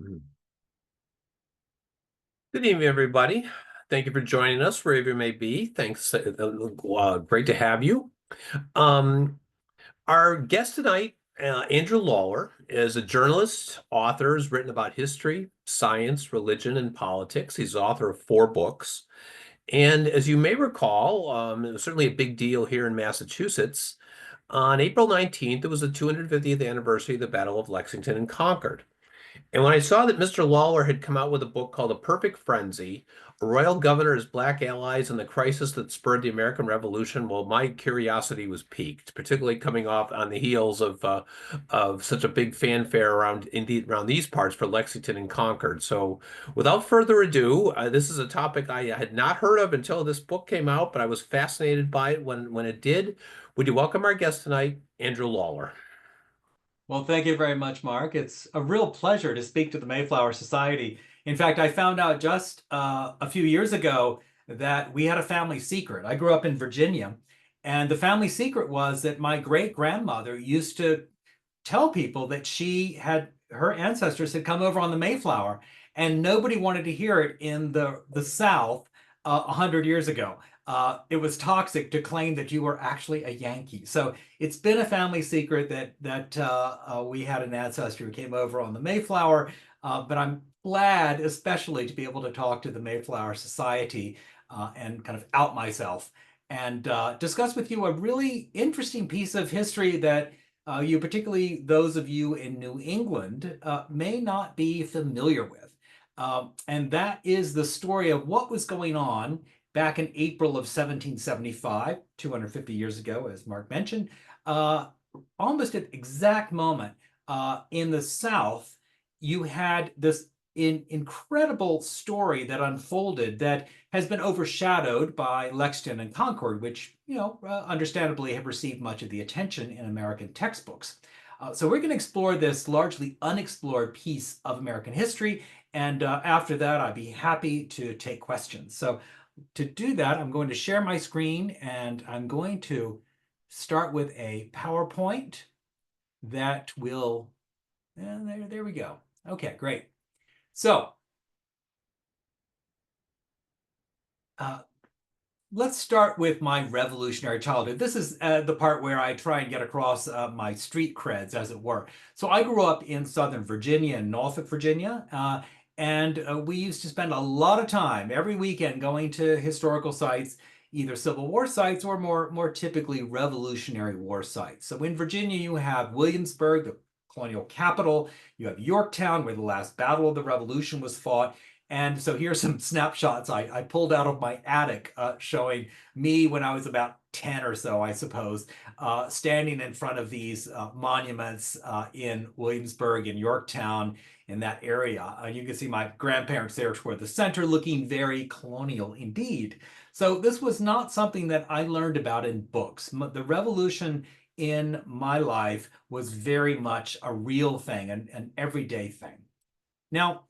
Good evening, everybody. Thank you for joining us wherever you may be. Thanks. Great to have you. Um, our guest tonight, Andrew Lawler, is a journalist, author, has written about history, science, religion, and politics. He's the author of 4 books. And as you may recall, it was certainly a big deal here in Massachusetts. On April 19th, it was the 250th anniversary of the Battle of Lexington and Concord. And when I saw that Mr. Lawler had come out with a book called A Perfect Frenzy, A Royal Governor's Black Allies and the Crisis That Spurred the American Revolution, well, my curiosity was piqued, particularly coming off on the heels of such a big fanfare around these parts for Lexington and Concord. So, without further ado, this is a topic I had not heard of until this book came out, but I was fascinated by it when it did. Would you welcome our guest tonight, Andrew Lawler? Well, thank you very much, Mark. It's a real pleasure to speak to the Mayflower Society. In fact, I found out just a few years ago that we had a family secret. I grew up in Virginia, and the family secret was that my great-grandmother used to tell people that her ancestors had come over on the Mayflower, and nobody wanted to hear it in the South 100 years ago. It was toxic to claim that you were actually a Yankee. So it's been a family secret that we had an ancestor who came over on the Mayflower. But I'm glad, especially, to be able to talk to the Mayflower Society and kind of out myself and discuss with you a really interesting piece of history that particularly those of you in New England, may not be familiar with. And that is the story of what was going on back in April of 1775, 250 years ago, as Mark mentioned, uh, almost at the exact moment in the South, you had this incredible story that unfolded that has been overshadowed by Lexington and Concord, which, understandably have received much of the attention in American textbooks. So we're going to explore this largely unexplored piece of American history. And after that, I'd be happy to take questions. So to do that, I'm going to share my screen and I'm going to start with a PowerPoint that will, and there we go. Okay, great. So let's start with my revolutionary childhood. This is the part where I try and get across my street creds, as it were. So I grew up in Southern Virginia, in Norfolk, Virginia, and we used to spend a lot of time every weekend going to historical sites, either Civil War sites or more typically Revolutionary War sites. So in Virginia, you have Williamsburg, the colonial capital. You have Yorktown, where the last battle of the Revolution was fought. And so here's some snapshots I pulled out of my attic showing me when I was about 10 or so, I suppose, standing in front of these monuments in Williamsburg and Yorktown in that area. You can see my grandparents there toward the center looking very colonial indeed. So this was not something that I learned about in books. The revolution in my life was very much a real thing, an everyday thing. Now,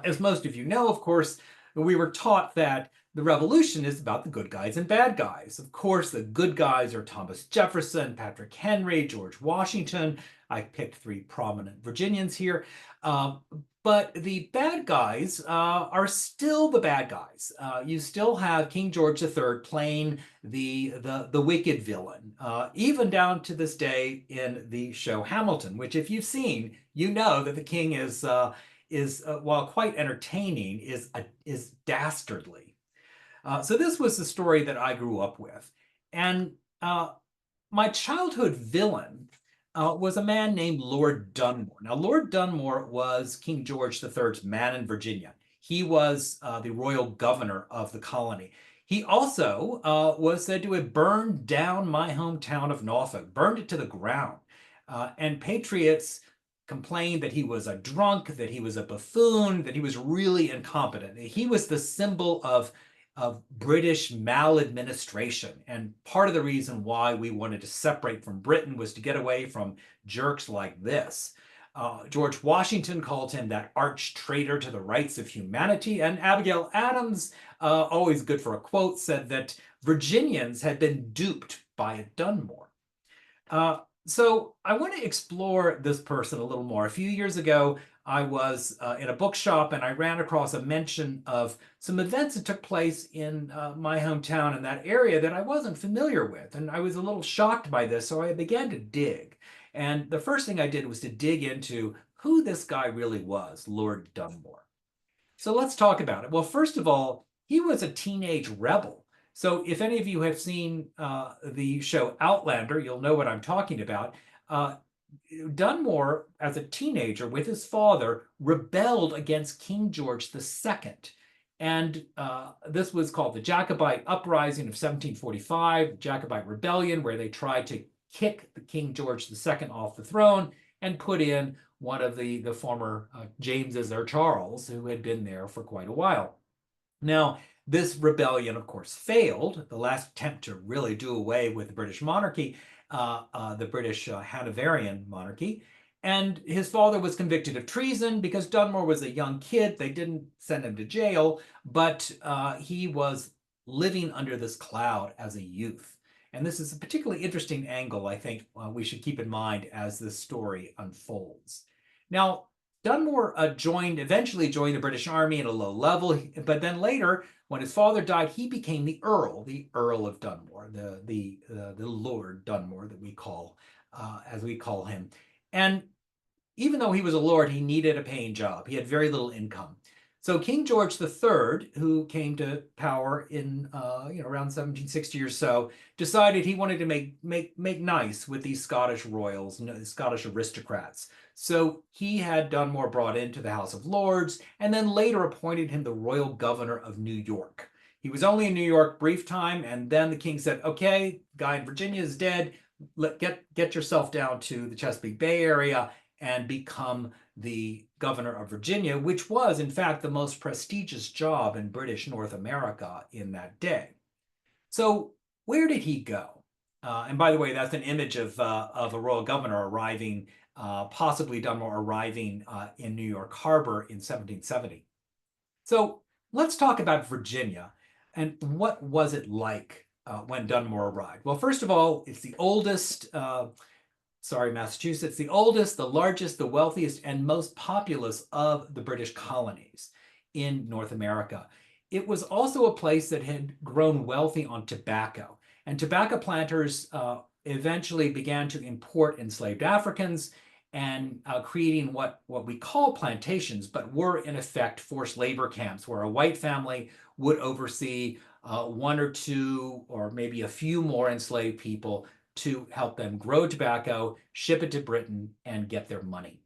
as most of you know, of course, we were taught that the revolution is about the good guys and bad guys. Of course, the good guys are Thomas Jefferson, Patrick Henry, George Washington. I picked 3 prominent Virginians here. But the bad guys are still the bad guys. You still have King George III playing the wicked villain, even down to this day in the show Hamilton, which if you've seen, you know that the king is while quite entertaining, is dastardly. So this was the story that I grew up with, and my childhood villain was a man named Lord Dunmore. Now, Lord Dunmore was King George III's man in Virginia. He was the royal governor of the colony. He also was said to have burned down my hometown of Norfolk, burned it to the ground. And patriots complained that he was a drunk, that he was a buffoon, that he was really incompetent. He was the symbol of British maladministration. And part of the reason why we wanted to separate from Britain was to get away from jerks like this. George Washington called him that arch traitor to the rights of humanity. And Abigail Adams, always good for a quote, said that Virginians had been duped by a Dunmore. So I want to explore this person a little more. A few years ago, I was in a bookshop and I ran across a mention of some events that took place in my hometown in that area that I wasn't familiar with. And I was a little shocked by this, so I began to dig. And the first thing I did was to dig into who this guy really was, Lord Dunmore. So let's talk about it. Well, first of all, he was a teenage rebel. So if any of you have seen the show Outlander, you'll know what I'm talking about. Uh, Dunmore, as a teenager with his father, rebelled against King George II. And this was called the Jacobite Uprising of 1745, Jacobite Rebellion, where they tried to kick the King George II off the throne and put in one of the former Jameses or Charles, who had been there for quite a while. Now, this rebellion, of course, failed. The last attempt to really do away with the British monarchy, the British Hanoverian monarchy. And his father was convicted of treason because Dunmore was a young kid. They didn't send him to jail, but he was living under this cloud as a youth. And this is a particularly interesting angle, I think we should keep in mind as this story unfolds. Now, Dunmore eventually joined the British Army at a low level, but then later, when his father died, he became the Earl of Dunmore, the Lord Dunmore that we call, as we call him. And even though he was a lord, he needed a paying job. He had very little income. So King George III, who came to power in around 1760 or so, decided he wanted to make nice with these Scottish royals, Scottish aristocrats. So he had Dunmore brought into the House of Lords, and then later appointed him the royal governor of New York. He was only in New York brief time, and then the king said, "Okay, guy in Virginia is dead. Get yourself down to the Chesapeake Bay area and become the governor of Virginia," which was, in fact, the most prestigious job in British North America in that day. So where did he go? And by the way, that's an image of a royal governor arriving, possibly Dunmore arriving in New York Harbor in 1770. So let's talk about Virginia and what was it like when Dunmore arrived? Well, first of all, it's the oldest Massachusetts, the oldest, the largest, the wealthiest, and most populous of the British colonies in North America. It was also a place that had grown wealthy on tobacco, and tobacco planters eventually began to import enslaved Africans and creating what we call plantations, but were in effect forced labor camps where a white family would oversee one or two or maybe a few more enslaved people to help them grow tobacco, ship it to Britain, and get their money.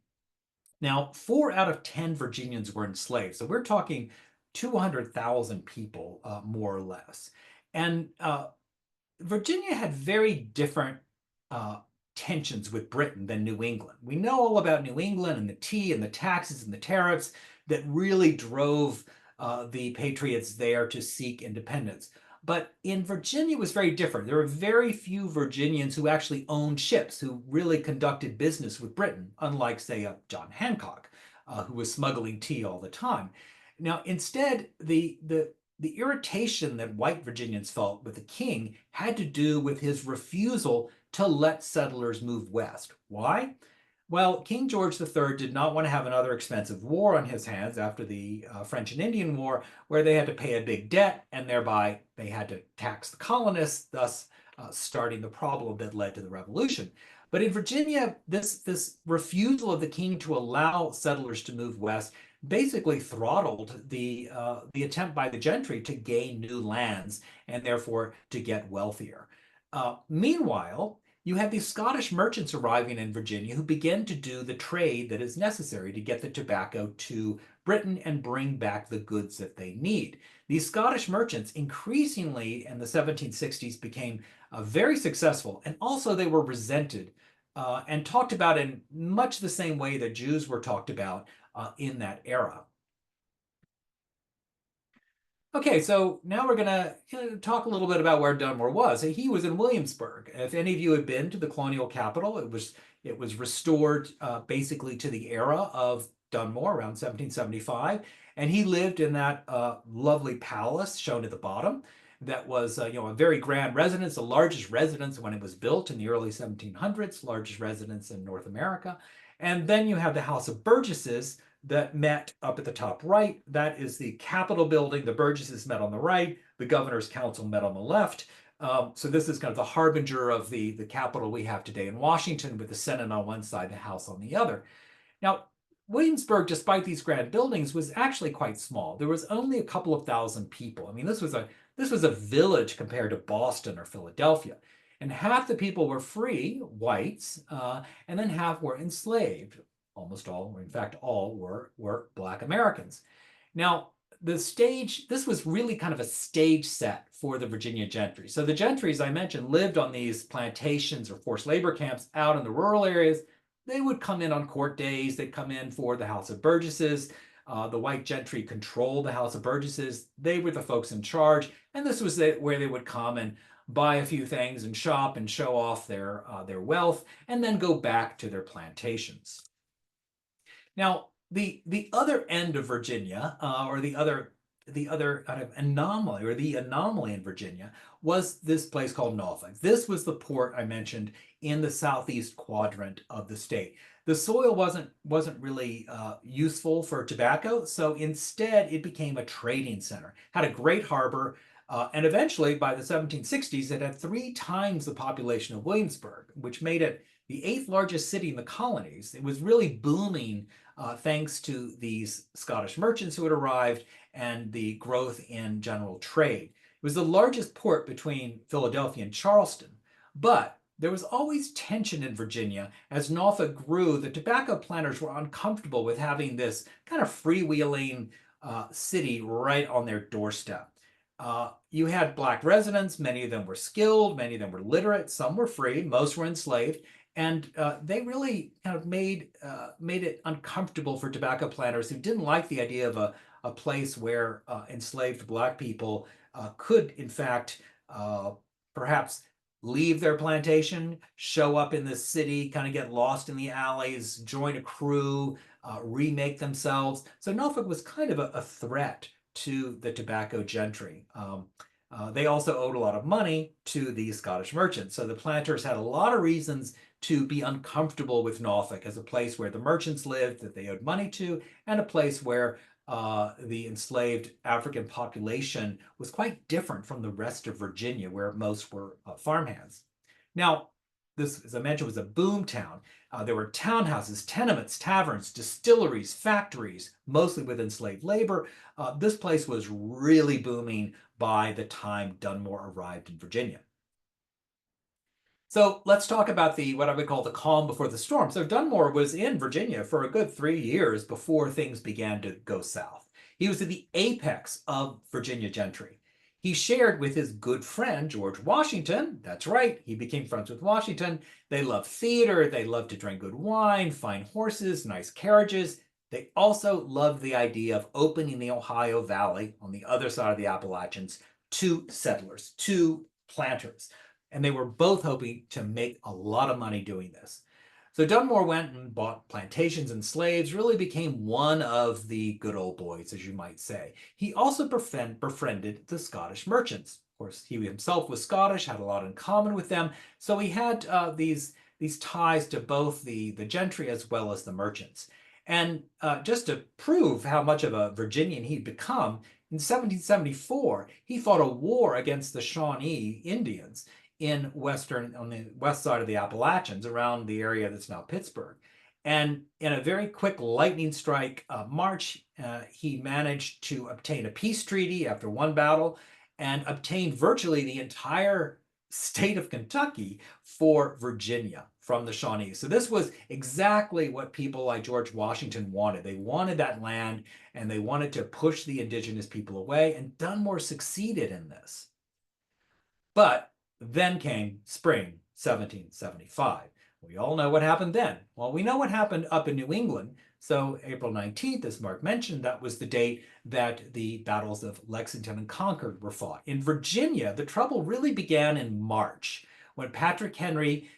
Now, 4 out of 10 Virginians were enslaved. So we're talking 200,000 people, more or less. And Virginia had very different tensions with Britain than New England. We know all about New England and the tea and the taxes and the tariffs that really drove the patriots there to seek independence. But in Virginia, it was very different. There were very few Virginians who actually owned ships, who really conducted business with Britain, unlike, say, John Hancock, who was smuggling tea all the time. Now, instead, the irritation that white Virginians felt with the king had to do with his refusal to let settlers move west. Why? Well, King George III did not want to have another expensive war on his hands after the French and Indian War, where they had to pay a big debt and thereby they had to tax the colonists, thus starting the problem that led to the Revolution. But in Virginia, this refusal of the king to allow settlers to move west basically throttled the attempt by the gentry to gain new lands and therefore to get wealthier. Meanwhile, you have these Scottish merchants arriving in Virginia who begin to do the trade that is necessary to get the tobacco to Britain and bring back the goods that they need. These Scottish merchants increasingly in the 1760s became very successful, and also they were resented and talked about in much the same way that Jews were talked about in that era. Okay, so now we're going to talk a little bit about where Dunmore was. He was in Williamsburg. If any of you have been to the colonial capital, it was restored basically to the era of Dunmore around 1775, and he lived in that lovely palace shown at the bottom. That was a very grand residence, the largest residence when it was built in the early 1700s, largest residence in North America. And then you have the House of Burgesses, that met up at the top right. That is the Capitol building. The Burgesses met on the right. The Governor's Council met on the left. So this is kind of the harbinger of the Capitol we have today in Washington, with the Senate on one side, the House on the other. Now, Williamsburg, despite these grand buildings, was actually quite small. There was only a couple of thousand people. I mean, this was a village compared to Boston or Philadelphia. And half the people were free, whites, and then half were enslaved. Almost all, or in fact, all were Black Americans. Now, this was really kind of a stage set for the Virginia gentry. So the gentry, as I mentioned, lived on these plantations or forced labor camps out in the rural areas. They would come in on court days. They'd come in for the House of Burgesses. The white gentry controlled the House of Burgesses. They were the folks in charge. And this was where they would come and buy a few things and shop and show off their wealth, and then go back to their plantations. Now, the other end of Virginia, or the other kind of anomaly, or the anomaly in Virginia, was this place called Norfolk. This was the port I mentioned in the southeast quadrant of the state. The soil wasn't really useful for tobacco, so instead it became a trading center. Had a great harbor, and eventually by the 1760s it had 3 times the population of Williamsburg, which made it the 8th largest city in the colonies. It was really booming thanks to these Scottish merchants who had arrived and the growth in general trade. It was the largest port between Philadelphia and Charleston, but there was always tension in Virginia. As Norfolk grew, the tobacco planters were uncomfortable with having this kind of freewheeling city right on their doorstep. You had Black residents. Many of them were skilled, many of them were literate, some were free, most were enslaved. And they really kind of made it uncomfortable for tobacco planters who didn't like the idea of a place where enslaved Black people could, in fact, perhaps leave their plantation, show up in the city, kind of get lost in the alleys, join a crew, remake themselves. So Norfolk was kind of a threat to the tobacco gentry. They also owed a lot of money to the Scottish merchants. So the planters had a lot of reasons to be uncomfortable with Norfolk as a place where the merchants lived that they owed money to, and a place where the enslaved African population was quite different from the rest of Virginia, where most were farmhands. Now, this, as I mentioned, was a boom town. There were townhouses, tenements, taverns, distilleries, factories, mostly with enslaved labor. This place was really booming by the time Dunmore arrived in Virginia. So let's talk about what I would call the calm before the storm. So Dunmore was in Virginia for a good 3 years before things began to go south. He was at the apex of Virginia gentry. He shared with his good friend, George Washington. That's right, he became friends with Washington. They loved theater, they loved to drink good wine, fine horses, nice carriages. They also loved the idea of opening the Ohio Valley on the other side of the Appalachians to settlers, to planters. And they were both hoping to make a lot of money doing this. So Dunmore went and bought plantations and slaves, really became one of the good old boys, as you might say. He also befriended the Scottish merchants. Of course, he himself was Scottish, had a lot in common with them. So he had these ties to both the gentry as well as the merchants. And just to prove how much of a Virginian he'd become, in 1774, he fought a war against the Shawnee Indians on the west side of the Appalachians, around the area that's now Pittsburgh. And in a very quick lightning strike march, he managed to obtain a peace treaty after one battle, and obtained virtually the entire state of Kentucky for Virginia from the Shawnees. So this was exactly what people like George Washington wanted. They wanted that land, and they wanted to push the indigenous people away, and Dunmore succeeded in this. But then came spring 1775. We all know what happened then. Well, we know what happened up in New England. So April 19th, as Mark mentioned, that was the date that the battles of Lexington and Concord were fought. In Virginia, the trouble really began in March, when Patrick Henry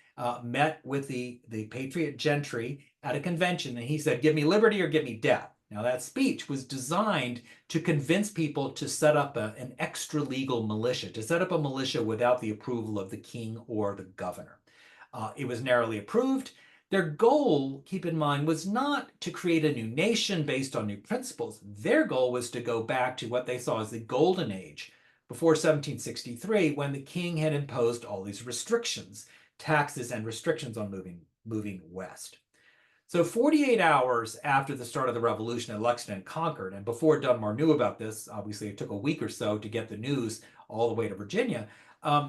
met with the Patriot gentry at a convention, and he said, "Give me liberty or give me death." Now, that speech was designed to convince people to set up an extra-legal militia, to set up a militia without the approval of the king or the governor. It was narrowly approved. Their goal, keep in mind, was not to create a new nation based on new principles. Their goal was to go back to what they saw as the golden age before 1763, when the king had imposed all these restrictions, taxes and restrictions on moving west. So 48 hours after the start of the revolution at Lexington conquered, and before Dunmore knew about this, obviously it took a week or so to get the news all the way to Virginia,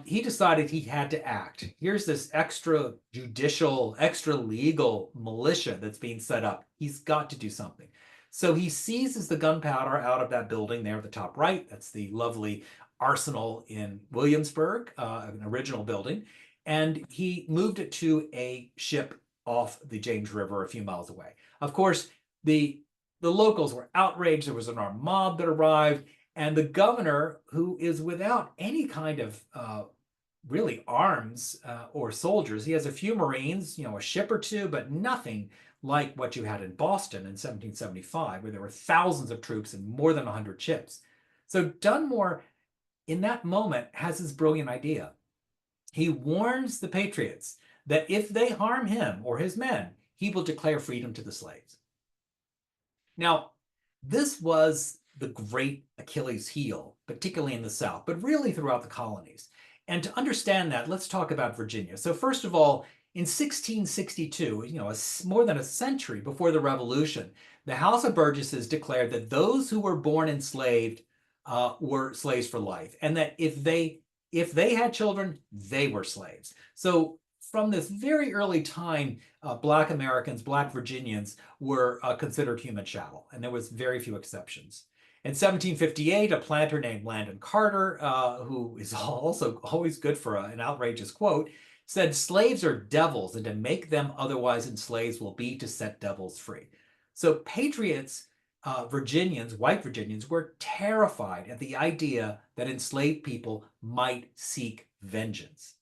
he decided he had to act. Here's this extrajudicial, extra-legal militia that's being set up. He's got to do something. So he seizes the gunpowder out of that building there at the top right. That's the lovely arsenal in Williamsburg, an original building. And he moved it to a ship off the James River a few miles away. Of course, the locals were outraged. There was an armed mob that arrived, and the governor, who is without any kind of really arms or soldiers, he has a few Marines, a ship or two, but nothing like what you had in Boston in 1775, where there were thousands of troops and more than 100 ships. So Dunmore, in that moment, has this brilliant idea. He warns the patriots that if they harm him or his men, he will declare freedom to the slaves. Now, this was the great Achilles heel, particularly in the South, but really throughout the colonies. And to understand that, let's talk about Virginia. So first of all, in 1662, more than a century before the Revolution, the House of Burgesses declared that those who were born enslaved were slaves for life, and that if they had children, they were slaves. So from this very early time, Black Americans, Black Virginians were considered human chattel, and there was very few exceptions. In 1758, a planter named Landon Carter, who is also always good for an outrageous quote, said, "Slaves are devils, and to make them otherwise enslaved will be to set devils free." So patriots, Virginians, white Virginians, were terrified at the idea that enslaved people might seek vengeance.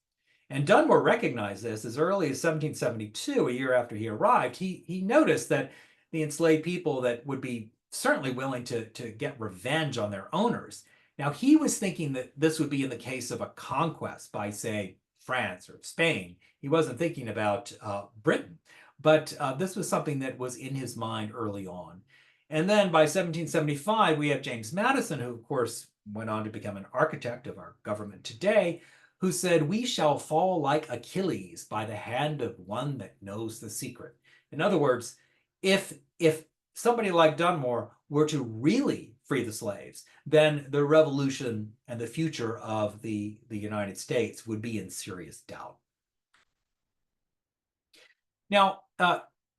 And Dunmore recognized this as early as 1772, a year after he arrived. He noticed that the enslaved people that would be certainly willing to get revenge on their owners. Now, he was thinking that this would be in the case of a conquest by, say, France or Spain. He wasn't thinking about Britain, but this was something that was in his mind early on. And then by 1775, we have James Madison, who, of course, went on to become an architect of our government today, who said, "We shall fall like Achilles by the hand of one that knows the secret." In other words, if somebody like Dunmore were to really free the slaves, then the revolution and the future of the United States would be in serious doubt. Now,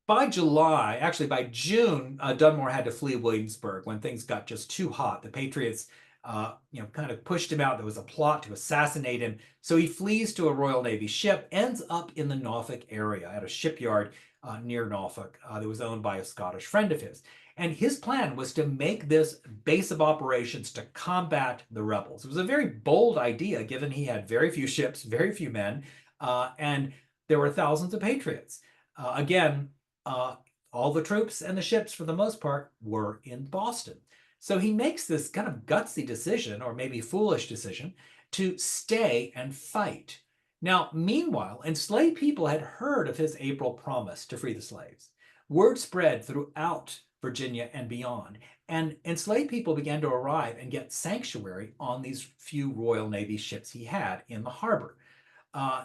by July, actually by June, Dunmore had to flee Williamsburg when things got just too hot. The Patriots kind of pushed him out. There was a plot to assassinate him. So he flees to a Royal Navy ship, ends up in the Norfolk area at a shipyard near Norfolk that was owned by a Scottish friend of his. And his plan was to make this base of operations to combat the rebels. It was a very bold idea, given he had very few ships, very few men, and there were thousands of patriots. Again, all the troops and the ships, for the most part, were in Boston. So he makes this kind of gutsy decision, or maybe foolish decision, to stay and fight. Now, meanwhile, enslaved people had heard of his April promise to free the slaves. Word spread throughout Virginia and beyond, and enslaved people began to arrive and get sanctuary on these few Royal Navy ships he had in the harbor.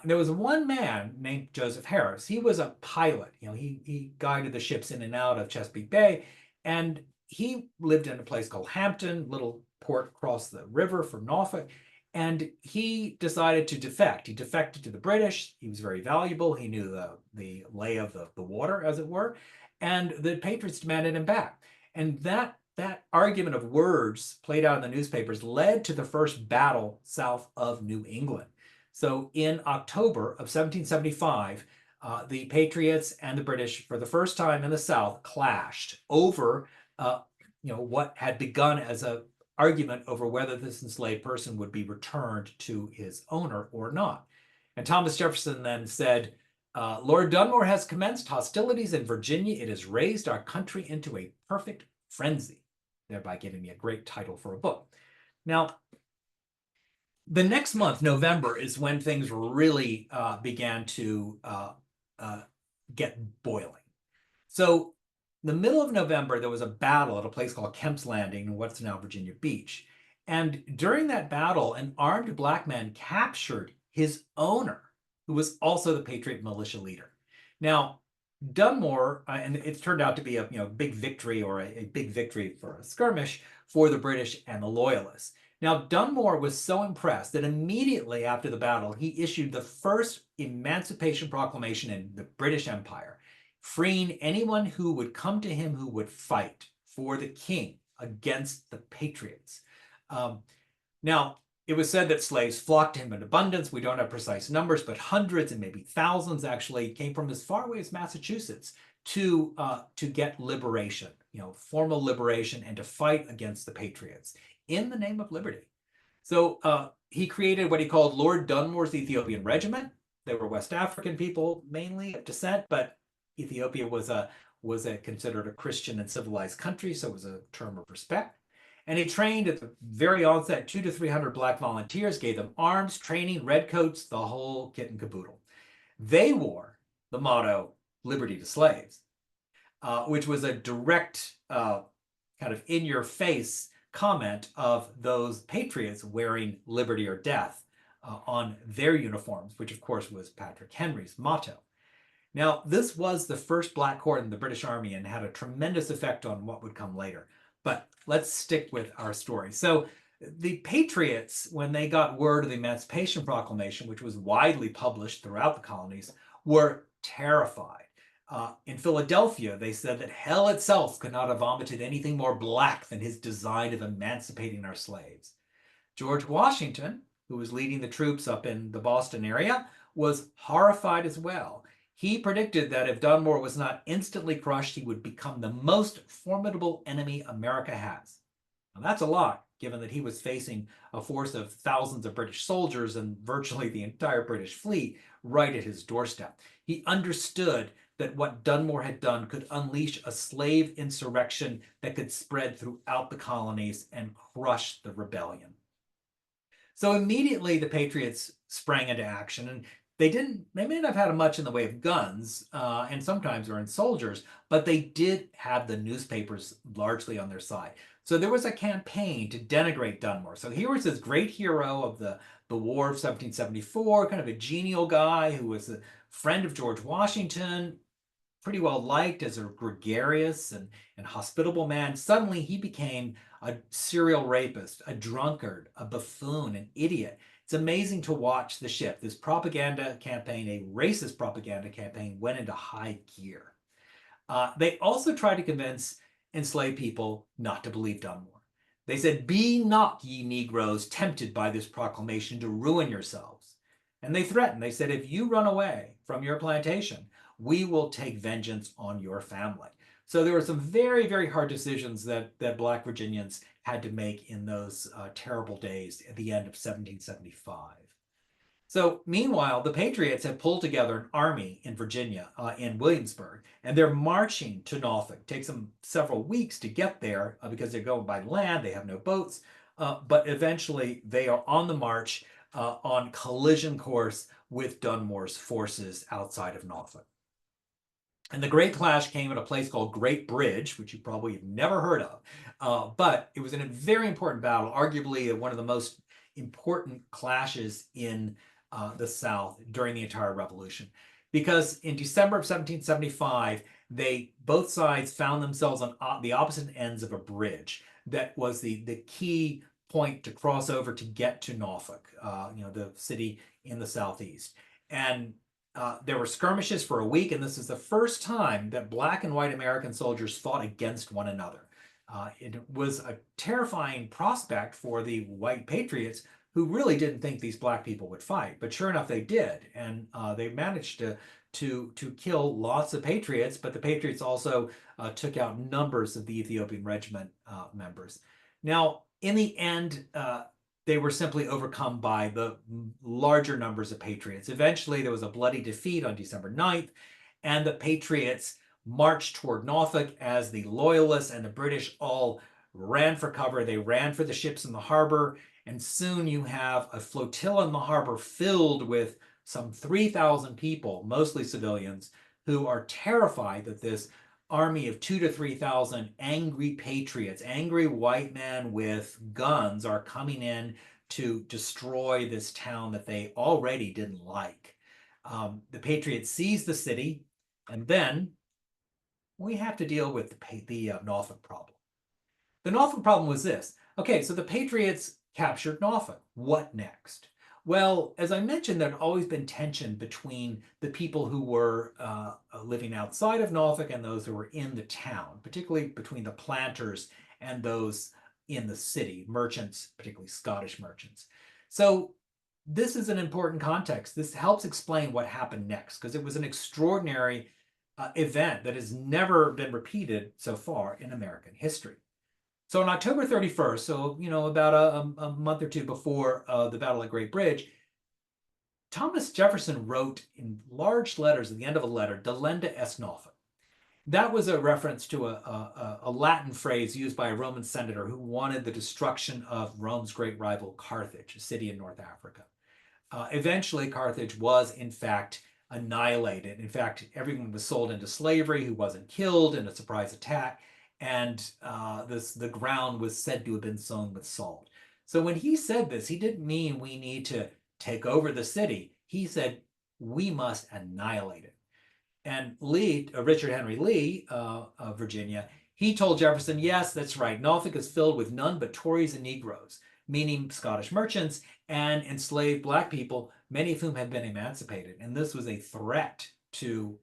There was one man named Joseph Harris. He was a pilot. He guided the ships in and out of Chesapeake Bay, and he lived in a place called Hampton, little port across the river from Norfolk, and he decided to defect. He defected to the British. He was very valuable. He knew the lay of the water, as it were, and the Patriots demanded him back. And that argument of words played out in the newspapers led to the first battle south of New England. So in October of 1775, the Patriots and the British, for the first time in the South, clashed over what had begun as an argument over whether this enslaved person would be returned to his owner or not. And Thomas Jefferson then said, "Lord Dunmore has commenced hostilities in Virginia. It has raised our country into a perfect frenzy," thereby giving me a great title for a book. Now, the next month, November, is when things really began to get boiling. So the middle of November, there was a battle at a place called Kemp's Landing in what's now Virginia Beach. And during that battle, an armed black man captured his owner, who was also the Patriot militia leader. Now, Dunmore, and it's turned out to be a big victory, or a big victory for a skirmish for the British and the Loyalists. Now, Dunmore was so impressed that immediately after the battle, he issued the first Emancipation Proclamation in the British Empire, freeing anyone who would come to him who would fight for the king against the Patriots. Now, it was said that slaves flocked to him in abundance. We don't have precise numbers, but hundreds and maybe thousands actually came from as far away as Massachusetts to get liberation, formal liberation, and to fight against the Patriots in the name of liberty. So he created what he called Lord Dunmore's Ethiopian Regiment. They were West African people, mainly of descent, but Ethiopia was considered a Christian and civilized country, so it was a term of respect. And he trained at the very onset 200 to 300 black volunteers, gave them arms, training, redcoats, the whole kit and caboodle. They wore the motto, "Liberty to slaves," which was a direct kind of in-your-face comment of those patriots wearing liberty or death on their uniforms, which of course was Patrick Henry's motto. Now, this was the first black corps in the British Army and had a tremendous effect on what would come later. But let's stick with our story. So the Patriots, when they got word of the Emancipation Proclamation, which was widely published throughout the colonies, were terrified. In Philadelphia, they said that hell itself could not have vomited anything more black than his design of emancipating our slaves. George Washington, who was leading the troops up in the Boston area, was horrified as well. He predicted that if Dunmore was not instantly crushed, he would become the most formidable enemy America has. Now, that's a lot, given that he was facing a force of thousands of British soldiers and virtually the entire British fleet right at his doorstep. He understood that what Dunmore had done could unleash a slave insurrection that could spread throughout the colonies and crush the rebellion. So immediately the Patriots sprang into action, and they may not have had much in the way of guns, and sometimes were in soldiers, but they did have the newspapers largely on their side. So there was a campaign to denigrate Dunmore. So here was this great hero of the War of 1774, kind of a genial guy who was a friend of George Washington, pretty well liked as a gregarious and hospitable man. Suddenly he became a serial rapist, a drunkard, a buffoon, an idiot. It's amazing to watch the shift. This propaganda campaign, a racist propaganda campaign, went into high gear. They also tried to convince enslaved people not to believe Dunmore. They said, "Be not ye Negroes tempted by this proclamation to ruin yourselves." And they threatened. They said, "If you run away from your plantation, we will take vengeance on your family." So there were some very, very hard decisions that Black Virginians had to make in those terrible days at the end of 1775. So meanwhile, the Patriots had pulled together an army in Virginia, in Williamsburg, and they're marching to Norfolk. It takes them several weeks to get there because they're going by land. They have no boats, but eventually they are on the march on collision course with Dunmore's forces outside of Norfolk. And the Great Clash came at a place called Great Bridge, which you probably have never heard of. But it was a very important battle, arguably one of the most important clashes in the South during the entire Revolution. Because in December of 1775, both sides found themselves on the opposite ends of a bridge that was the key point to cross over to get to Norfolk, the city in the Southeast. And there were skirmishes for a week, and this is the first time that Black and white American soldiers fought against one another. It was a terrifying prospect for the white patriots who really didn't think these Black people would fight, but sure enough, they did, and they managed to kill lots of patriots. But the patriots also took out numbers of the Ethiopian regiment members. Now, in the end, they were simply overcome by the larger numbers of patriots. Eventually, there was a bloody defeat on December 9th, and the patriots marched toward Norfolk as the Loyalists and the British all ran for cover. They ran for the ships in the harbor, and soon you have a flotilla in the harbor filled with some 3,000 people, mostly civilians, who are terrified that this army of 2 to 3,000 angry patriots, angry white men with guns, are coming in to destroy this town that they already didn't like. The patriots seize the city, and then we have to deal with the Norfolk problem. The Norfolk problem was this. Okay, so the Patriots captured Norfolk. What next? Well, as I mentioned, there had always been tension between the people who were living outside of Norfolk and those who were in the town, particularly between the planters and those in the city, merchants, particularly Scottish merchants. So this is an important context. This helps explain what happened next, because it was an extraordinary event that has never been repeated so far in American history. So on October 31st, so about a month or two before the Battle of Great Bridge, Thomas Jefferson wrote in large letters at the end of a letter, Delenda est Norfolk. That was a reference to a Latin phrase used by a Roman senator who wanted the destruction of Rome's great rival Carthage, a city in North Africa. Eventually, Carthage was, in fact, annihilated. In fact, everyone was sold into slavery who wasn't killed in a surprise attack, and the ground was said to have been sown with salt. So when he said this, he didn't mean we need to take over the city. He said we must annihilate it. And Lee, Richard Henry Lee of Virginia, he told Jefferson, yes, that's right. Norfolk is filled with none but Tories and Negroes, meaning Scottish merchants and enslaved Black people, many of whom had been emancipated. And this was a threat to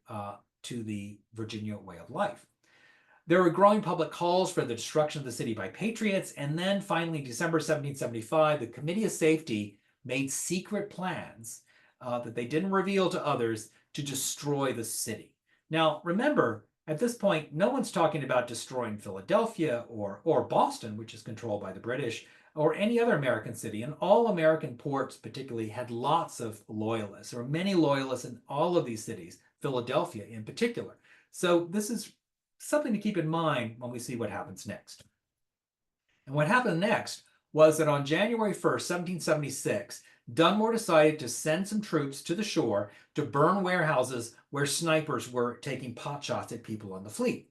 the Virginia way of life. There were growing public calls for the destruction of the city by patriots. And then finally, December 1775, the Committee of Safety made secret plans that they didn't reveal to others to destroy the city. Now, remember, at this point, no one's talking about destroying Philadelphia or Boston, which is controlled by the British, or any other American city. And all American ports particularly had lots of loyalists. There were many loyalists in all of these cities, Philadelphia in particular. So this is something to keep in mind when we see what happens next. And what happened next was that on January 1st, 1776, Dunmore decided to send some troops to the shore to burn warehouses where snipers were taking pot shots at people on the fleet.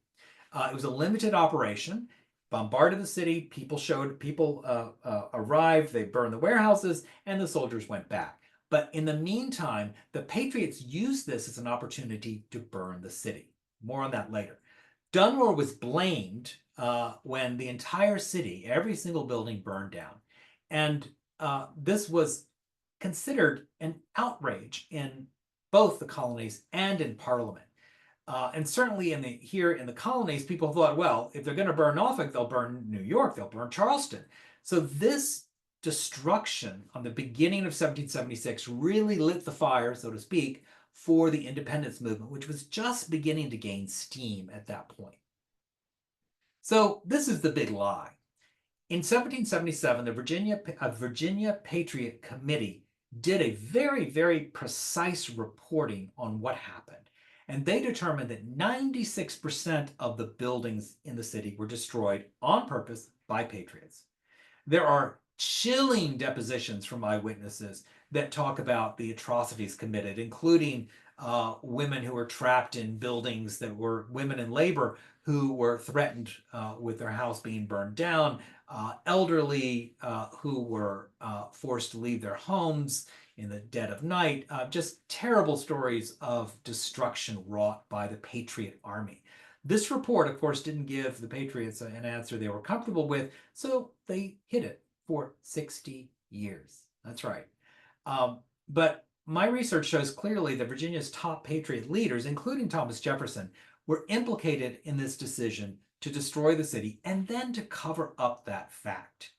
It was a limited operation, bombarded the city, people arrived, they burned the warehouses, and the soldiers went back. But in the meantime, the Patriots used this as an opportunity to burn the city. More on that later. Dunmore was blamed when the entire city, every single building burned down. And this was considered an outrage in both the colonies and in Parliament. And certainly here in the colonies, people thought, well, if they're going to burn Norfolk, they'll burn New York, they'll burn Charleston. So this destruction on the beginning of 1776 really lit the fire, so to speak, for the independence movement, which was just beginning to gain steam at that point. So this is the big lie. In 1777, the Virginia Patriot Committee did a very, very precise reporting on what happened. And they determined that 96% of the buildings in the city were destroyed on purpose by patriots. There are chilling depositions from eyewitnesses that talk about the atrocities committed, including women who were trapped in buildings that were women in labor who were threatened with their house being burned down, elderly who were forced to leave their homes in the dead of night, just terrible stories of destruction wrought by the Patriot Army. This report, of course, didn't give the Patriots an answer they were comfortable with, so they hid it for 60 years. That's right. But my research shows clearly that Virginia's top Patriot leaders, including Thomas Jefferson, were implicated in this decision to destroy the city and then to cover up that fact.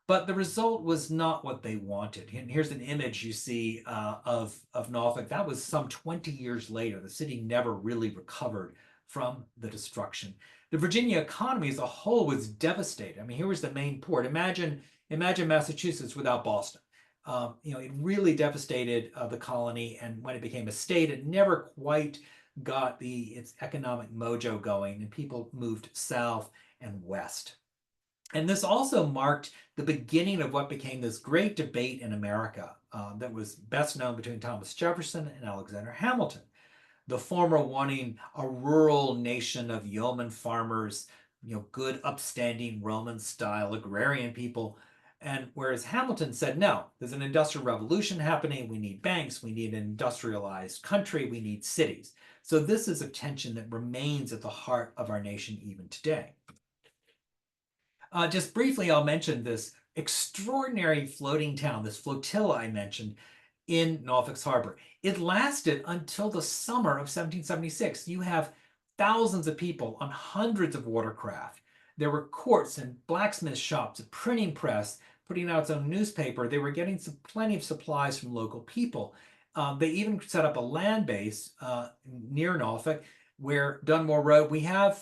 But the result was not what they wanted. And here's an image you see of Norfolk. That was some 20 years later. The city never really recovered from the destruction. The Virginia economy as a whole was devastated. I mean, here was the main port. Imagine Massachusetts without Boston. It really devastated the colony, and when it became a state, it never quite got its economic mojo going, and people moved south and west. And this also marked the beginning of what became this great debate in America that was best known between Thomas Jefferson and Alexander Hamilton. the former wanting a rural nation of yeoman farmers, good, upstanding Roman-style agrarian people. And whereas Hamilton said, no, there's an industrial revolution happening. We need banks. We need an industrialized country. We need cities. So this is a tension that remains at the heart of our nation even today. Just briefly, I'll mention this extraordinary floating town, this flotilla I mentioned in Norfolk's Harbor. It lasted until the summer of 1776. You have thousands of people on hundreds of watercraft. There were courts and blacksmith shops, a printing press, putting out its own newspaper. They were getting plenty of supplies from local people. They even set up a land base near Norfolk where Dunmore wrote, we have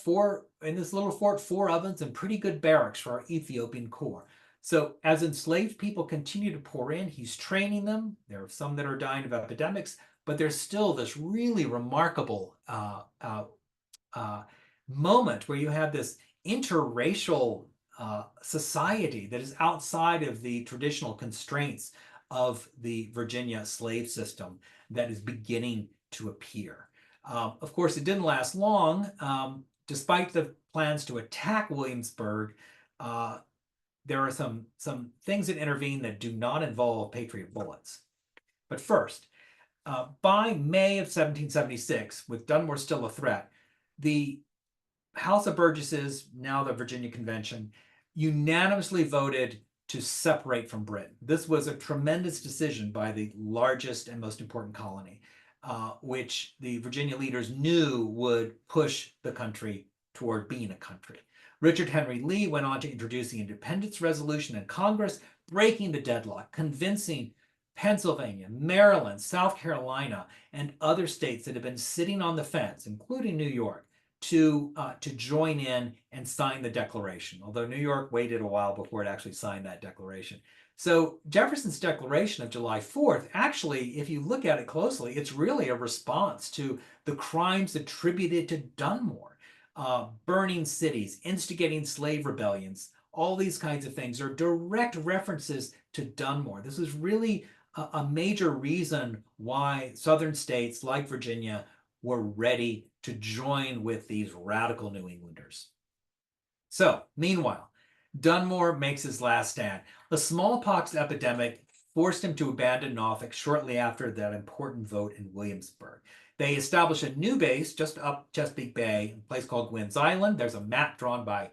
in this little fort, 4 ovens and pretty good barracks for our Ethiopian corps. So as enslaved people continue to pour in, he's training them. There are some that are dying of epidemics, but there's still this really remarkable moment where you have this interracial society that is outside of the traditional constraints of the Virginia slave system that is beginning to appear. Of course, it didn't last long. Despite the plans to attack Williamsburg, there are some things that intervene that do not involve Patriot bullets. But first, by May of 1776, with Dunmore still a threat, the House of Burgesses, now the Virginia Convention, unanimously voted to separate from Britain. This was a tremendous decision by the largest and most important colony, which the Virginia leaders knew would push the country toward being a country. Richard Henry Lee went on to introduce the Independence Resolution in Congress, breaking the deadlock, convincing Pennsylvania, Maryland, South Carolina, and other states that had been sitting on the fence, including New York, to join in and sign the Declaration, although New York waited a while before it actually signed that declaration. So Jefferson's Declaration of July 4th, actually, if you look at it closely, it's really a response to the crimes attributed to Dunmore. Burning cities, instigating slave rebellions, all these kinds of things are direct references to Dunmore. This is really a major reason why Southern states like Virginia were ready to join with these radical New Englanders. So, meanwhile, Dunmore makes his last stand. The smallpox epidemic forced him to abandon Norfolk shortly after that important vote in Williamsburg. They established a new base just up Chesapeake Bay, a place called Gwynn's Island. There's a map drawn by,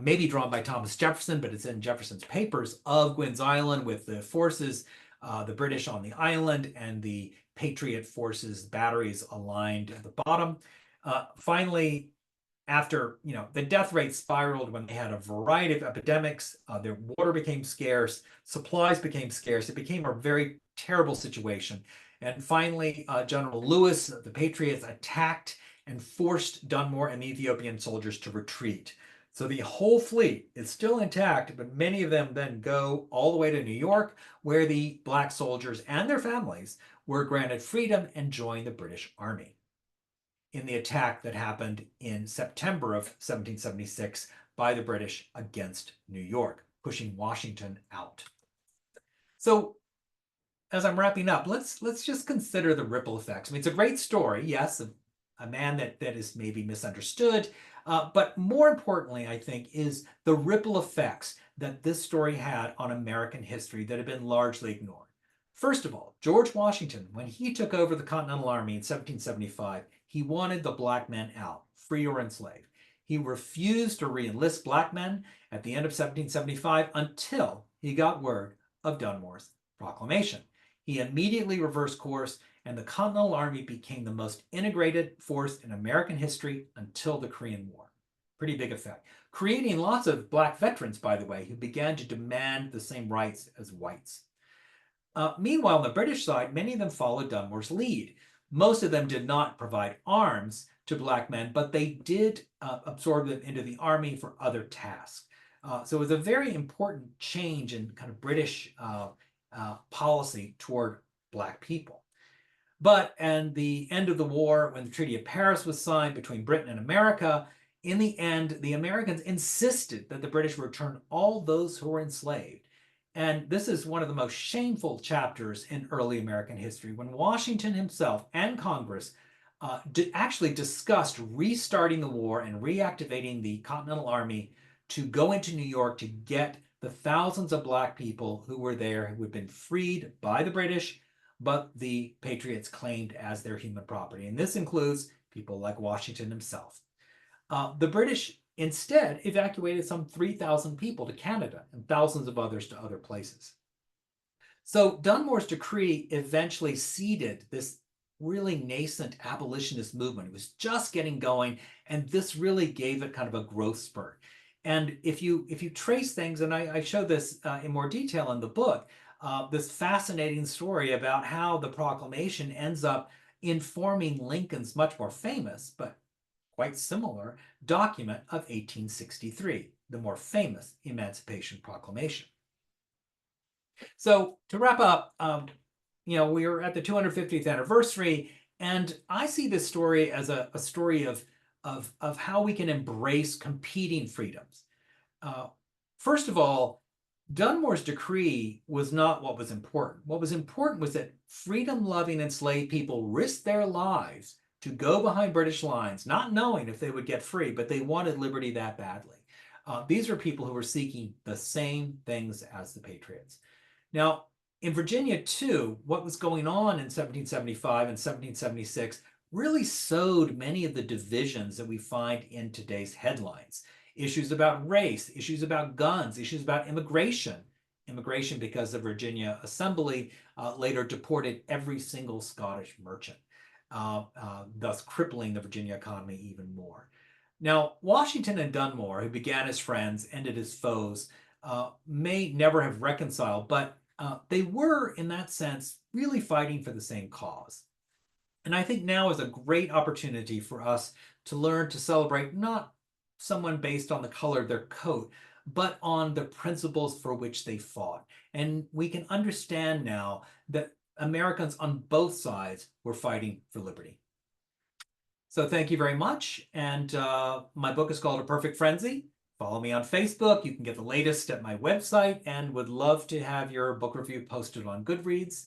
maybe drawn by Thomas Jefferson, but it's in Jefferson's papers, of Gwynn's Island with the forces, the British on the island and the Patriot forces batteries aligned at the bottom. Finally, after the death rate spiraled when they had a variety of epidemics, their water became scarce, supplies became scarce. It became a very terrible situation. And finally, General Lewis, the Patriots, attacked and forced Dunmore and the Ethiopian soldiers to retreat. So the whole fleet is still intact, but many of them then go all the way to New York, where the black soldiers and their families were granted freedom and joined the British Army in the attack that happened in September of 1776 by the British against New York, pushing Washington out. So as I'm wrapping up, let's just consider the ripple effects. I mean, it's a great story, yes, a man that is maybe misunderstood, but more importantly, I think, is the ripple effects that this story had on American history that have been largely ignored. First of all, George Washington, when he took over the Continental Army in 1775, he wanted the black men out, free or enslaved. He refused to re-enlist black men at the end of 1775 until he got word of Dunmore's proclamation. He immediately reversed course, and the Continental Army became the most integrated force in American history until the Korean War. Pretty big effect. Creating lots of black veterans, by the way, who began to demand the same rights as whites. Meanwhile, on the British side, many of them followed Dunmore's lead. Most of them did not provide arms to black men, but they did absorb them into the army for other tasks. So it was a very important change in kind of British policy toward black people. But at the end of the war, when the Treaty of Paris was signed between Britain and America, in the end, the Americans insisted that the British return all those who were enslaved. And this is one of the most shameful chapters in early American history, when Washington himself and Congress actually discussed restarting the war and reactivating the Continental Army to go into New York to get the thousands of Black people who were there, who had been freed by the British, but the Patriots claimed as their human property. And this includes people like Washington himself. The British instead evacuated some 3,000 people to Canada and thousands of others to other places. So Dunmore's decree eventually seeded this really nascent abolitionist movement. It was just getting going, and this really gave it kind of a growth spurt. And if you trace things, and I show this in more detail in the book, this fascinating story about how the proclamation ends up informing Lincoln's much more famous, but quite similar, document of 1863, the more famous Emancipation Proclamation. So to wrap up, we are at the 250th anniversary, and I see this story as a story of how we can embrace competing freedoms. First of all, Dunmore's decree was not what was important. What was important was that freedom-loving enslaved people risked their lives to go behind British lines, not knowing if they would get free, but they wanted liberty that badly. These are people who were seeking the same things as the Patriots. Now, in Virginia, too, what was going on in 1775 and 1776 really sowed many of the divisions that we find in today's headlines. Issues about race, issues about guns, issues about immigration. Immigration because the Virginia Assembly later deported every single Scottish merchant, thus crippling the Virginia economy even more. Now, Washington and Dunmore, who began as friends, ended as foes, may never have reconciled, but they were, in that sense, really fighting for the same cause. And I think now is a great opportunity for us to learn to celebrate not someone based on the color of their coat, but on the principles for which they fought. And we can understand now that Americans on both sides were fighting for liberty. So thank you very much. And my book is called A Perfect Frenzy. Follow me on Facebook. You can get the latest at my website, and would love to have your book review posted on Goodreads.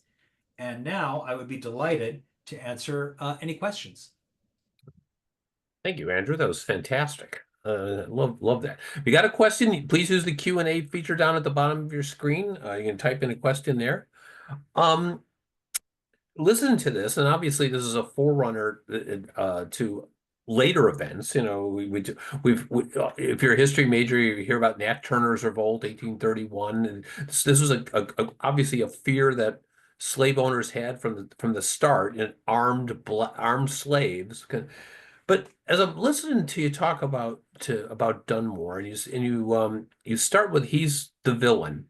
And now I would be delighted to answer any questions. Thank you, Andrew. That was fantastic. Love that. If you got a question, please use the Q&A feature down at the bottom of your screen. You can type in a question there. Listen to this, and obviously this is a forerunner to later events. You know, if you're a history major, you hear about Nat Turner's revolt, 1831, and this was obviously a fear that slave owners had from the start, and armed slaves. But as I'm listening to you talk about Dunmore, and you start with he's the villain.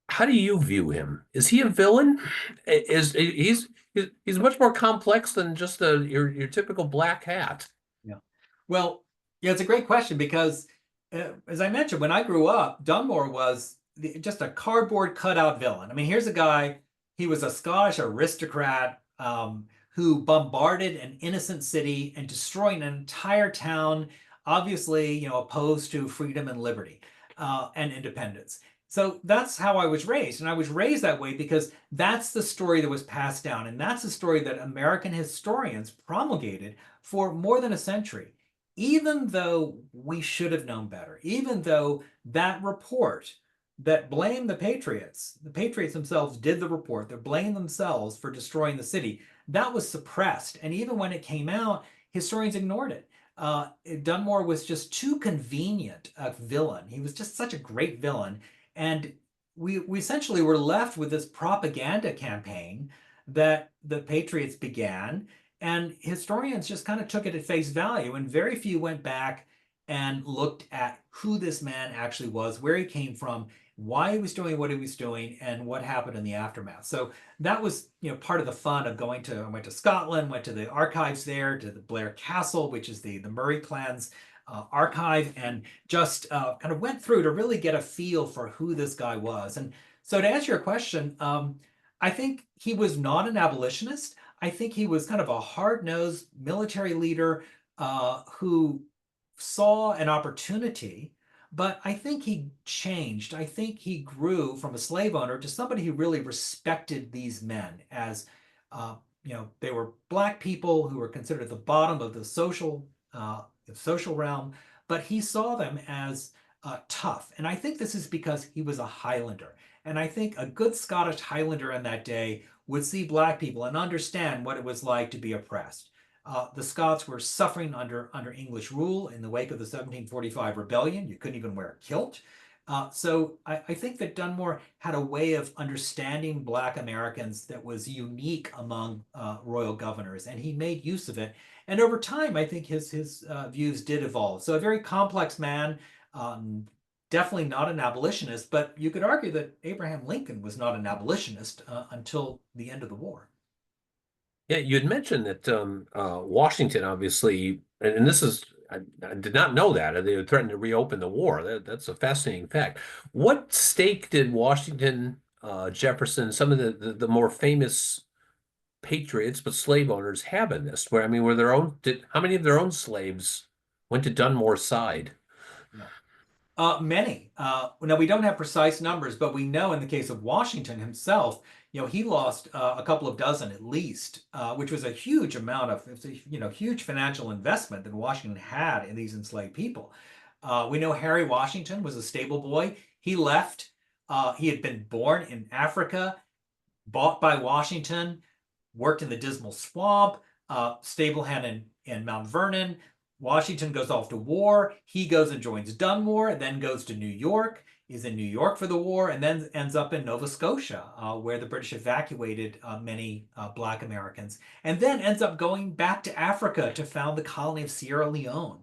How do you view him? Is he a villain? He's much more complex than just your typical black hat. Yeah. Well, yeah, it's a great question because, as I mentioned, when I grew up, Dunmore was just a cardboard cutout villain. I mean, here's a guy, he was a Scottish aristocrat who bombarded an innocent city and destroyed an entire town, obviously, opposed to freedom and liberty and independence. So that's how I was raised. And I was raised that way because that's the story that was passed down. And that's the story that American historians promulgated for more than a century. Even though we should have known better, even though that report that blamed the Patriots themselves did the report that blamed themselves for destroying the city, that was suppressed. And even when it came out, historians ignored it. Dunmore was just too convenient a villain. He was just such a great villain. And we essentially were left with this propaganda campaign that the Patriots began, and historians just kind of took it at face value, and very few went back and looked at who this man actually was, where he came from, why he was doing what he was doing, and what happened in the aftermath. So that was, part of the fun of I went to Scotland, went to the archives there, to the Blair Castle, which is the Murray clan's archive, and just kind of went through to really get a feel for who this guy was. And so to answer your question, I think he was not an abolitionist. I think he was kind of a hard-nosed military leader who saw an opportunity, but I think he changed. I think he grew from a slave owner to somebody who really respected these men as they were black people who were considered at the bottom of the social realm, but he saw them as tough. And I think this is because he was a Highlander. And I think a good Scottish Highlander in that day would see black people and understand what it was like to be oppressed. The Scots were suffering under English rule in the wake of the 1745 rebellion. You couldn't even wear a kilt. So I think that Dunmore had a way of understanding Black Americans that was unique among royal governors, and he made use of it. And over time, I think his views did evolve. So a very complex man, um, definitely not an abolitionist, but you could argue that Abraham Lincoln was not an abolitionist until the end of the war. Yeah, you had mentioned that Washington, obviously, and this is, I did not know that. They were threatening to reopen the war. That's a fascinating fact. What stake did Washington, Jefferson, some of the more famous patriots, but slave owners have in this? Where, I mean, how many of their own slaves went to Dunmore's side? Yeah. Many. Now we don't have precise numbers, but we know in the case of Washington himself, he lost a couple of dozen at least, which was a huge amount of, it's a, huge financial investment that Washington had in these enslaved people. We know Harry Washington was a stable boy. He left. He had been born in Africa, bought by Washington, worked in the Dismal Swamp, stable hand in Mount Vernon. Washington goes off to war. He goes and joins Dunmore, then goes to New York, is in New York for the war, and then ends up in Nova Scotia, where the British evacuated many Black Americans, and then ends up going back to Africa to found the colony of Sierra Leone.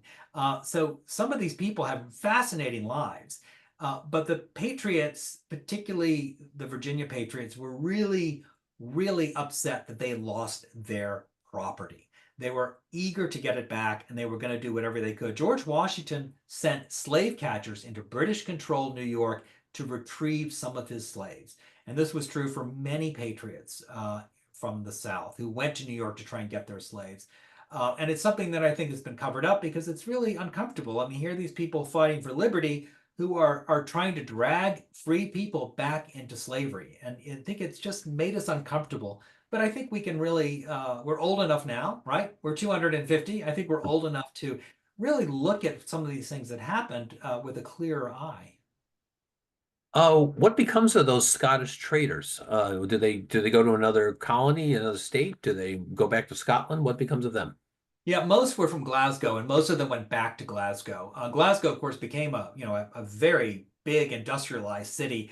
So some of these people have fascinating lives. But the Patriots, particularly the Virginia Patriots, were really, really upset that they lost their property. They were eager to get it back, and they were going to do whatever they could. George Washington sent slave catchers into British-controlled New York to retrieve some of his slaves. And this was true for many patriots from the South who went to New York to try and get their slaves. And it's something that I think has been covered up because it's really uncomfortable. I mean, here are these people fighting for liberty who are trying to drag free people back into slavery. And I think it's just made us uncomfortable. But I think we can really, we're old enough now, right? We're 250. I think we're old enough to really look at some of these things that happened with a clearer eye. What becomes of those Scottish traders? Do they go to another colony, another state? Do they go back to Scotland? What becomes of them? Yeah, most were from Glasgow, and most of them went back to Glasgow. Glasgow, of course, became a very big industrialized city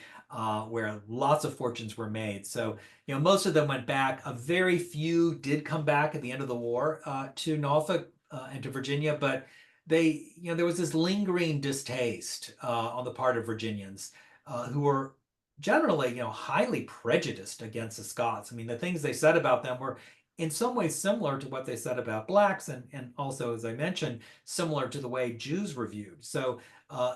where lots of fortunes were made. So most of them went back. A very few did come back at the end of the war to Norfolk and to Virginia, but there was this lingering distaste on the part of Virginians who were generally highly prejudiced against the Scots. I mean, the things they said about them were in some ways similar to what they said about blacks, and also, as I mentioned, similar to the way Jews were viewed. So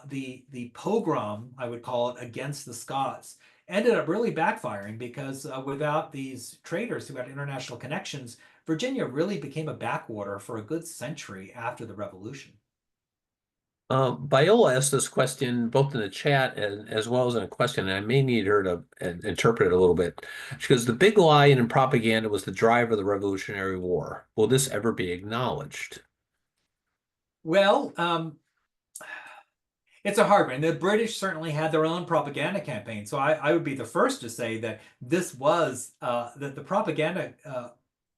the pogrom, I would call it, against the Scots ended up really backfiring because without these traders who had international connections, Virginia really became a backwater for a good century after the Revolution. Viola asked this question both in the chat and as well as in a question, and I may need her to interpret it a little bit. She goes, "The big lie in propaganda was the drive of the Revolutionary War. Will this ever be acknowledged?" Well, it's a hard one. The British certainly had their own propaganda campaign. So I would be the first to say that this was that the propaganda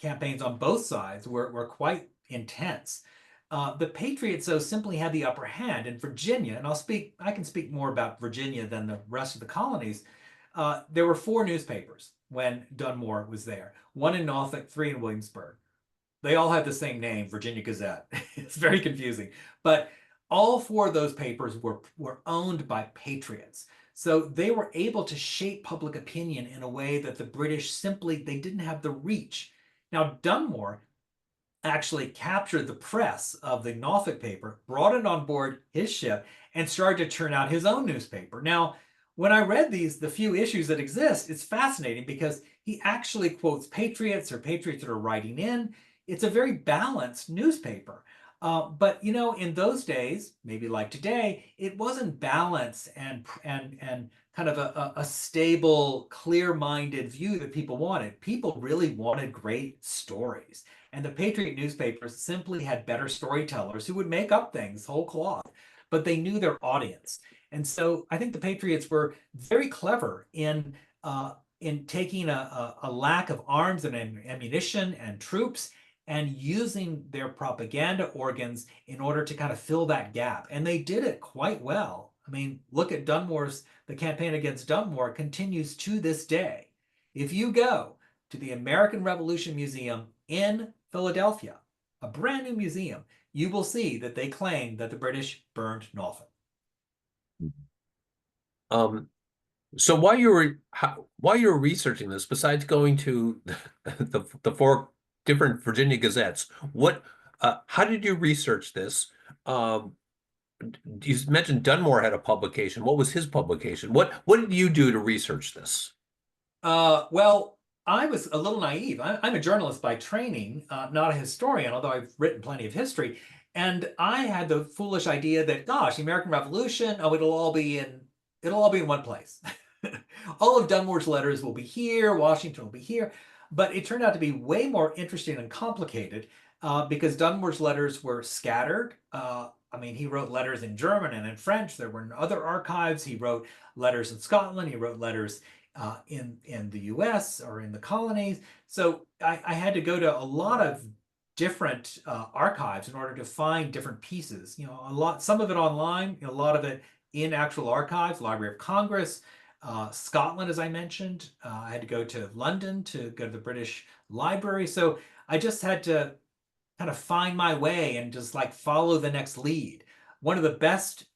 campaigns on both sides were quite intense. The Patriots, though, simply had the upper hand in Virginia, and I can speak more about Virginia than the rest of the colonies. There were four newspapers when Dunmore was there, one in Norfolk, three in Williamsburg. They all had the same name, Virginia Gazette. It's very confusing. But all four of those papers were owned by patriots. So they were able to shape public opinion in a way that the British simply, they didn't have the reach. Now, Dunmore actually captured the press of the Norfolk paper, brought it on board his ship, and started to churn out his own newspaper. Now, when I read the few issues that exist, it's fascinating because he actually quotes patriots or patriots that are writing in. It's a very balanced newspaper. But in those days, maybe like today, it wasn't balance and kind of a stable, clear-minded view that people wanted. People really wanted great stories. And the Patriot newspapers simply had better storytellers who would make up things whole cloth, but they knew their audience. And so I think the Patriots were very clever in taking a lack of arms and ammunition and troops and using their propaganda organs in order to kind of fill that gap. And they did it quite well. I mean, look at the campaign against Dunmore continues to this day. If you go to the American Revolution Museum in Philadelphia, a brand new museum, you will see that they claim that the British burned Norfolk. Um, so while you were researching this, besides going to the four different Virginia Gazettes, what how did you research this? Um, you mentioned Dunmore had a publication. What was his publication? What did you do to research this? Well, I was a little naive. I'm a journalist by training, not a historian, although I've written plenty of history. And I had the foolish idea that, gosh, the American Revolution, oh, it'll all be in one place. All of Dunmore's letters will be here, Washington will be here. But it turned out to be way more interesting and complicated because Dunmore's letters were scattered. I mean, he wrote letters in German and in French. There were other archives. He wrote letters in Scotland. He wrote letters in the U.S. or in the colonies. So I had to go to a lot of different archives in order to find different pieces. You know, some of it online, a lot of it in actual archives, Library of Congress, Scotland, as I mentioned. I had to go to London to go to the British Library. So I just had to kind of find my way and just like follow the next lead. One of the best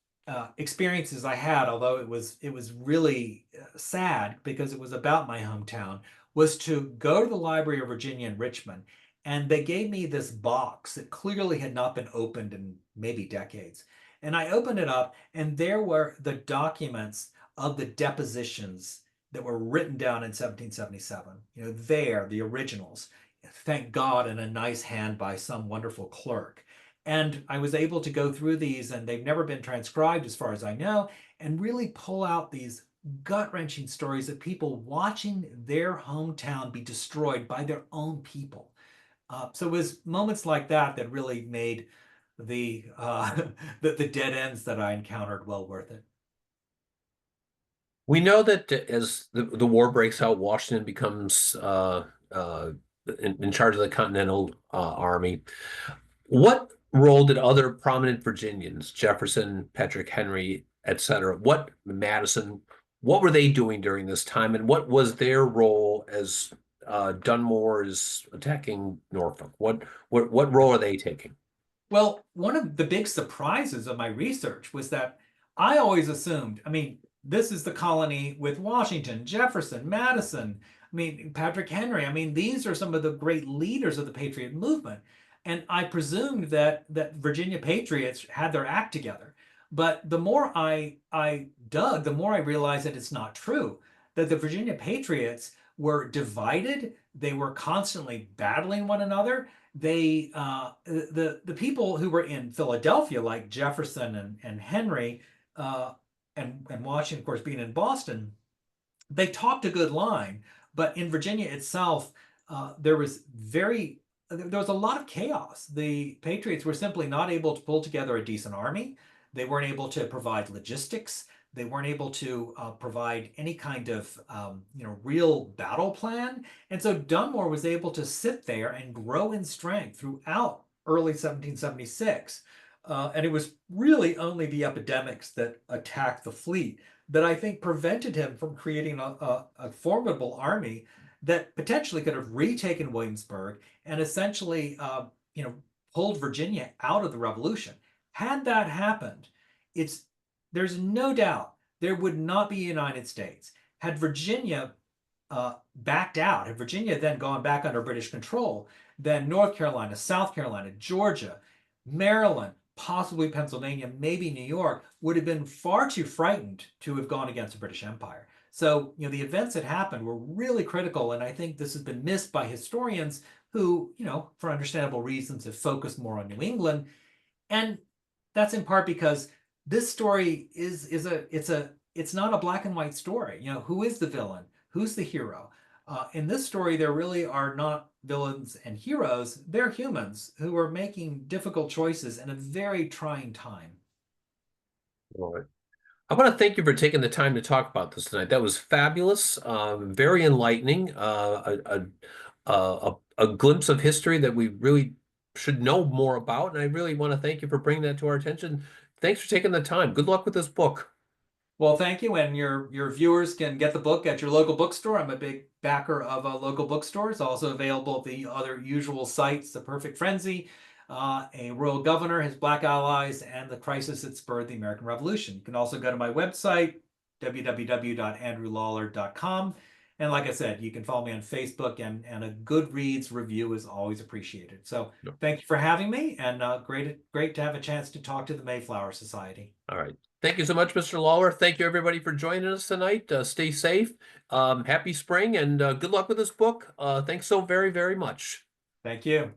experiences I had, although it was really sad because it was about my hometown, was to go to the Library of Virginia in Richmond, and they gave me this box that clearly had not been opened in maybe decades. And I opened it up, and there were the documents of the depositions that were written down in 1777. You know, the originals. Thank God, in a nice hand by some wonderful clerk. And I was able to go through these, and they've never been transcribed as far as I know, and really pull out these gut-wrenching stories of people watching their hometown be destroyed by their own people. So it was moments like that that really made the dead ends that I encountered well worth it. We know that as the war breaks out, Washington becomes in charge of the Continental Army. What role did other prominent Virginians, Jefferson, Patrick Henry, etc., Madison, what were they doing during this time, and what was their role as Dunmore is attacking Norfolk? What role are they taking? Well, one of the big surprises of my research was that I always assumed, I mean, this is the colony with Washington, Jefferson, Madison, I mean, Patrick Henry. I mean, these are some of the great leaders of the Patriot movement. And I presumed that Virginia Patriots had their act together. But the more I dug, the more I realized that it's not true, that the Virginia Patriots were divided. They were constantly battling one another. The people who were in Philadelphia, like Jefferson and Henry, uh, and Washington, of course, being in Boston, they talked a good line. But in Virginia itself, there was a lot of chaos. The Patriots were simply not able to pull together a decent army. They weren't able to provide logistics. They weren't able to provide any kind of real battle plan. And so Dunmore was able to sit there and grow in strength throughout early 1776. And it was really only the epidemics that attacked the fleet that I think prevented him from creating a formidable army that potentially could have retaken Williamsburg and essentially, pulled Virginia out of the Revolution. Had that happened, there's no doubt there would not be a United States. Had Virginia backed out, had Virginia then gone back under British control, then North Carolina, South Carolina, Georgia, Maryland, possibly Pennsylvania, maybe New York, would have been far too frightened to have gone against the British Empire. So, the events that happened were really critical, and I think this has been missed by historians who, for understandable reasons, have focused more on New England. And that's in part because this story it's it's not a black and white story. Who is the villain? Who's the hero? In this story, there really are not villains and heroes. They're humans who are making difficult choices in a very trying time. All right. I want to thank you for taking the time to talk about this tonight. That was fabulous, very enlightening, a glimpse of history that we really should know more about. And I really want to thank you for bringing that to our attention. Thanks for taking the time. Good luck with this book. Well, thank you, and your viewers can get the book at your local bookstore. I'm a big backer of local bookstores. Also available at the other usual sites: The Perfect Frenzy, A Royal Governor, His Black Allies, and The Crisis That Spurred the American Revolution. You can also go to my website, www.andrewlawler.com. And like I said, you can follow me on Facebook, and a Goodreads review is always appreciated. So No. thank you for having me, and great to have a chance to talk to the Mayflower Society. All right. Thank you so much, Mr. Lawler. Thank you, everybody, for joining us tonight. Stay safe. Happy spring, and good luck with this book. Thanks so very, very much. Thank you.